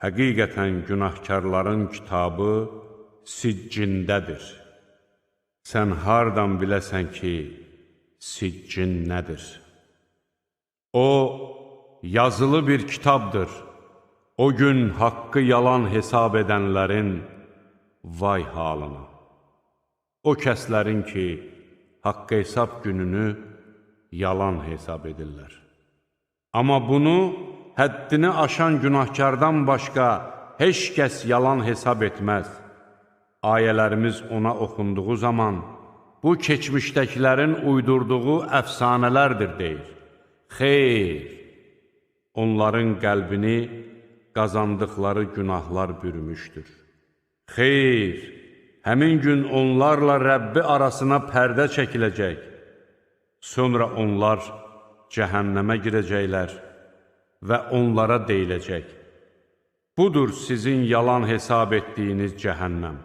Həqiqətən günahkarların kitabı siccindədir. Sən hardan biləsən ki, siccin nədir? O, yazılı bir kitabdır. O gün haqqı yalan hesab edənlərin vay halına. O kəslərin ki, haqqı hesab gününü yalan hesab edirlər. Amma bunu həddini aşan günahkardan başqa heç kəs yalan hesab etməz. Ayələrimiz ona oxunduğu zaman, bu keçmişdəkilərin uydurduğu əfsanələrdir deyir. Xeyr, onların qəlbini qazandıqları günahlar bürümüşdür. Xeyr, həmin gün onlarla Rəbbi arasına pərdə çəkiləcək. Sonra onlar cəhənnəmə girəcəklər və onlara deyiləcək: budur sizin yalan hesab etdiyiniz cəhənnəm.